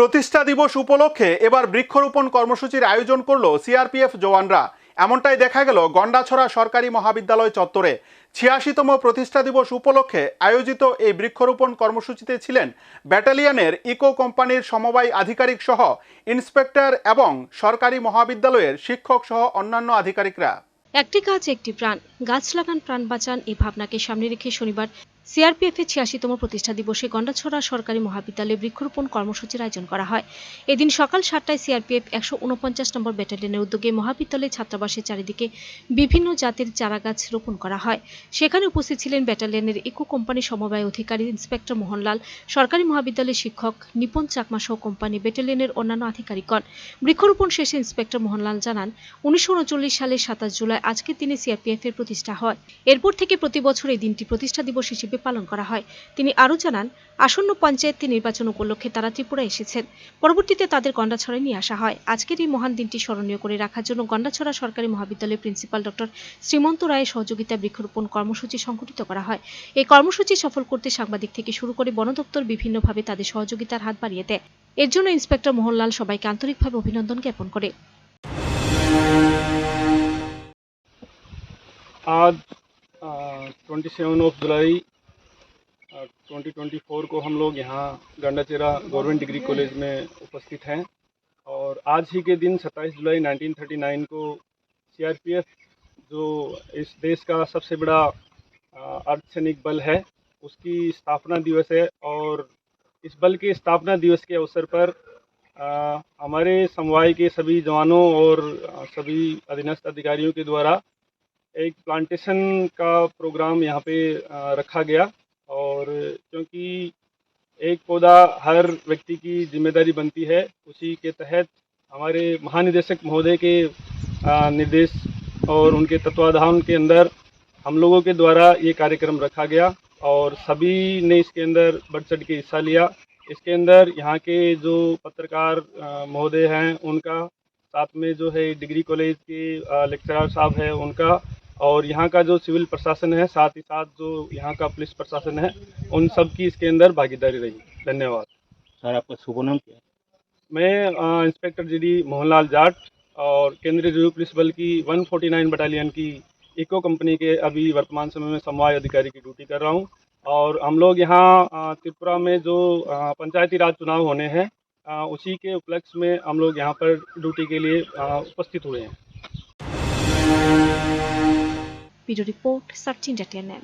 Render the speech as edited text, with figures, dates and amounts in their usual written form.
প্রতিষ্ঠা দিবস উপলক্ষে এবার বৃক্ষরোপণ কর্মসূচির আয়োজন করলো সিআরপিএফ জওয়ানরা। এমনটাই দেখা গেল গন্ডাছড়া সরকারি মহাবিদ্যালয় চত্বরে। ৮৬তম প্রতিষ্ঠা দিবস উপলক্ষে আয়োজিত এই বৃক্ষরোপণ কর্মসূচিতে ছিলেন ব্যাটালিয়নের ইকো কোম্পানির সমবায় আধিকারিক সহ ইন্সপেক্টর এবং সরকারি মহাবিদ্যালয়ের শিক্ষক সহ অন্যান্য আধিকারিকরা। একটি গাছ একটি প্রাণ, গাছ লাগান প্রাণ বাঁচান এই ভাবনাকে সামনে রেখে শনিবার সিআরপিএফ এর ৮৬তম প্রতিষ্ঠা দিবসে গন্ডাছড়া সরকারি মহাবিদ্যালয়ে বৃক্ষরোপণ কর্মসূচির আয়োজন করা হয়। এদিন সকাল ৭টায় সিআরপিএফ ১৪৯ নম্বর ব্যাটালিয়নের উদ্যোগে মহাবিদ্যালয়ের ছাত্রাবাসের চারিদিকে বিভিন্ন জাতের চারাগাছ রোপণ করা হয়। সেখানে উপস্থিত ছিলেন ব্যাটালিয়নের ইকো কোম্পানির সমবায় অধিকারী ইন্সপেক্টর মোহনলাল, সরকারি মহাবিদ্যালয়ের শিক্ষক নিপন চাকমা সহ কোম্পানি ব্যাটালিয়নের অন্যান্য আধিকারিকগণ। বৃক্ষরোপণ শেষে ইন্সপেক্টর মোহনলাল জানান, ১৯৩৯ সালের ২৭ জুলাই আজকের দিনে সিআরপিএফ এর প্রতিষ্ঠা হয়। এরপর থেকে প্রতি বছর এই দিনটি প্রতিষ্ঠা দিবস হিসেবে পালন করা হয়। তিনি আরও জানান, আসন্ন পঞ্চায়েত নির্বাচন উপলক্ষে তারা ত্রিপুরা এসেছেন। পরবর্তীতে তাদের গন্ডাছড়ায় নিয়ে আসা হয়। আজকের এই মহান দিনটি স্মরণীয় করে রাখার জন্য গন্ডাছড়া সরকারি মহাবিদ্যালয়ের প্রিন্সিপাল ডক্টর শ্রীমন্ত রায়ের সহযোগিতায় বৃক্ষরোপণ কর্মসূচি সংগঠিত করা হয়। এই কর্মসূচি সফল করতে সাংবাদিক থেকে শুরু করে বন দপ্তর বিভিন্নভাবে তাদের সহযোগিতার হাত বাড়িয়ে দেয়। এর জন্য ইন্সপেক্টর মোহনলাল সবাইকে আন্তরিকভাবে অভিনন্দন জ্ঞাপন করে। आज 27 जुलाई 2024 को हम लोग यहाँ गंडाचेरा गवर्नमेंट डिग्री कॉलेज में उपस्थित हैं और आज ही के दिन 27 जुलाई 1939 को सीआरपीएफ जो इस देश का सबसे बड़ा अर्धसैनिक बल है उसकी स्थापना दिवस है। और इस बल के स्थापना दिवस के अवसर पर हमारे समवाय के सभी जवानों और सभी अधीनस्थ अधिकारियों के द्वारा एक प्लांटेशन का प्रोग्राम यहाँ पे रखा गया। और क्योंकि एक पौधा हर व्यक्ति की जिम्मेदारी बनती है, उसी के तहत हमारे महानिदेशक महोदय के निर्देश और उनके तत्वाधान के अंदर हम लोगों के द्वारा ये कार्यक्रम रखा गया और सभी ने इसके अंदर बढ़ चढ़ के हिस्सा लिया। इसके अंदर यहाँ के जो पत्रकार महोदय हैं उनका, साथ में जो है डिग्री कॉलेज के लेक्चरर साहब हैं उनका, और यहाँ का जो सिविल प्रशासन है, साथ ही साथ जो यहाँ का पुलिस प्रशासन है, उन सब की इसके अंदर भागीदारी रही। धन्यवाद। सर, आपका शुभ नाम क्या है? मैं इंस्पेक्टर जीडी मोहनलाल जाट और केंद्रीय रिजर्व पुलिस बल की 149 बटालियन की इको कंपनी के अभी वर्तमान समय में समवाय अधिकारी की ड्यूटी कर रहा हूँ। और हम लोग यहाँ त्रिपुरा में जो पंचायती राज चुनाव होने हैं उसी के उपलक्ष्य में हम लोग यहाँ पर ड्यूटी के लिए उपस्थित हुए हैं। Video report, Sachin Jatianen.